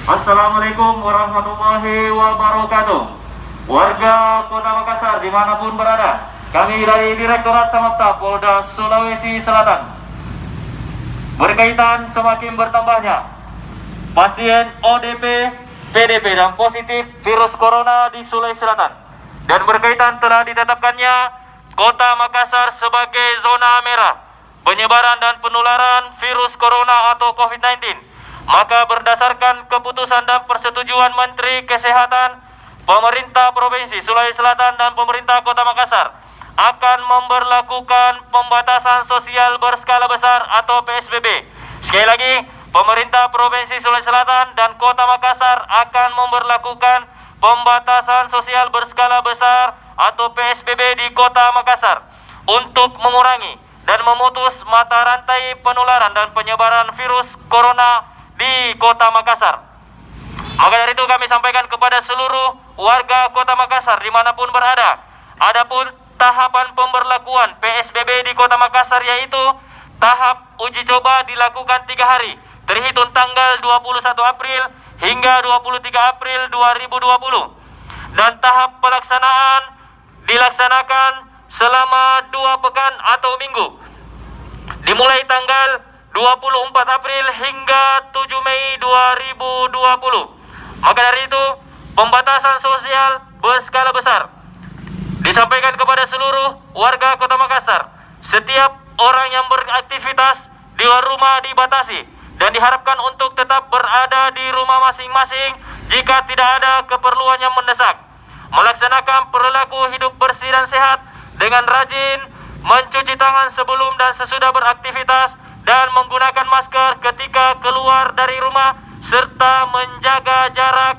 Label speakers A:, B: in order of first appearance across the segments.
A: Assalamualaikum warahmatullahi wabarakatuh. Warga Kota Makassar dimanapun berada, kami dari Direktorat Samapta Polda Sulawesi Selatan berkaitan semakin bertambahnya pasien ODP, PDP dan positif virus corona di Sulawesi Selatan, dan berkaitan telah ditetapkannya Kota Makassar sebagai zona merah penyebaran dan penularan virus corona atau COVID-19. Maka berdasarkan keputusan dan persetujuan Menteri Kesehatan, Pemerintah Provinsi Sulawesi Selatan dan Pemerintah Kota Makassar akan memberlakukan pembatasan sosial berskala besar atau PSBB. Sekali lagi, Pemerintah Provinsi Sulawesi Selatan dan Kota Makassar akan memberlakukan pembatasan sosial berskala besar atau PSBB di Kota Makassar untuk mengurangi dan memutus mata rantai penularan dan penyebaran virus corona di Kota Makassar. Maka dari itu kami sampaikan kepada seluruh warga Kota Makassar dimanapun berada, adapun tahapan pemberlakuan PSBB di Kota Makassar yaitu tahap uji coba dilakukan 3 hari terhitung tanggal 21 April hingga 23 April 2020, dan tahap pelaksanaan dilaksanakan selama 2 pekan atau minggu dimulai tanggal 24 April hingga 7 Mei 2020. Maka dari itu, pembatasan sosial berskala besar disampaikan kepada seluruh warga Kota Makassar. Setiap orang yang beraktivitas di luar rumah dibatasi dan diharapkan untuk tetap berada di rumah masing-masing jika tidak ada keperluan yang mendesak. Melaksanakan perilaku hidup bersih dan sehat dengan rajin mencuci tangan sebelum dan sesudah beraktivitas dan menggunakan masker ketika keluar dari rumah serta menjaga jarak.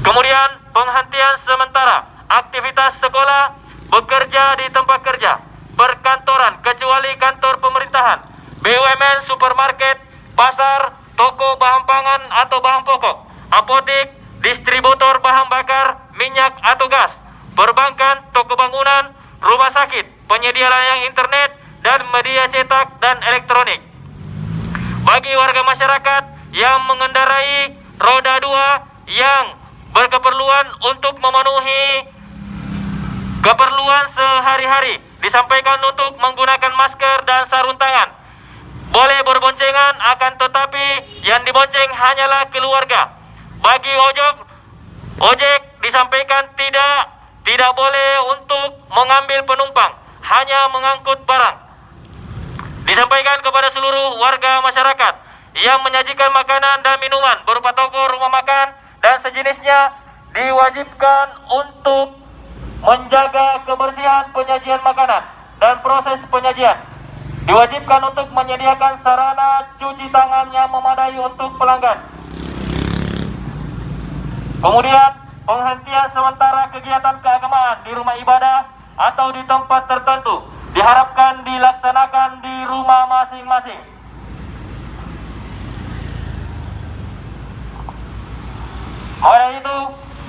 A: Kemudian penghentian sementara aktivitas sekolah, bekerja di tempat kerja, perkantoran kecuali kantor pemerintahan, BUMN, supermarket, pasar, toko bahan pangan atau bahan pokok, apotek, distributor bahan bakar, minyak atau gas, perbankan, toko bangunan, rumah sakit, penyedia layanan internet dan media cetak dan elektronik. Bagi warga masyarakat yang mengendarai roda 2 yang berkeperluan untuk memenuhi keperluan sehari-hari, disampaikan untuk menggunakan masker dan sarung tangan. Boleh berboncengan, akan tetapi yang dibonceng hanyalah keluarga. Bagi ojek disampaikan tidak boleh untuk mengambil penumpang, hanya mengangkut barang. Disampaikan kepada seluruh warga masyarakat yang menyajikan makanan dan minuman berupa toko, rumah makan, dan sejenisnya diwajibkan untuk menjaga kebersihan penyajian makanan dan proses penyajian. Diwajibkan untuk menyediakan sarana cuci tangan yang memadai untuk pelanggan. Kemudian penghentian sementara kegiatan keagamaan di rumah ibadah atau di tempat tertentu diharapkan dilaksanakan di rumah masing-masing. Oleh itu,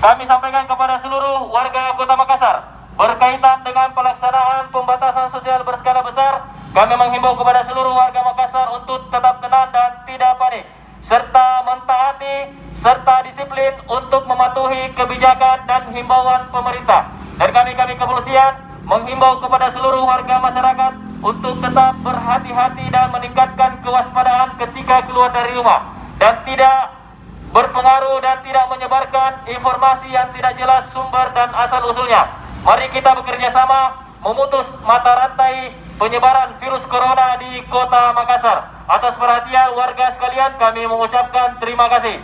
A: kami sampaikan kepada seluruh warga Kota Makassar berkaitan dengan pelaksanaan pembatasan sosial berskala besar. Kami menghimbau kepada seluruh warga Makassar untuk tetap tenang dan tidak panik, serta mentaati serta disiplin untuk mematuhi kebijakan dan himbauan pemerintah. Dan kami kepolisian menghimbau kepada seluruh warga masyarakat untuk tetap berhati-hati dan meningkatkan kewaspadaan ketika keluar dari rumah, dan tidak berpengaruh dan tidak menyebarkan informasi yang tidak jelas sumber dan asal usulnya. Mari kita bekerja sama memutus mata rantai penyebaran virus corona di Kota Makassar. Atas perhatian warga sekalian, kami mengucapkan terima kasih.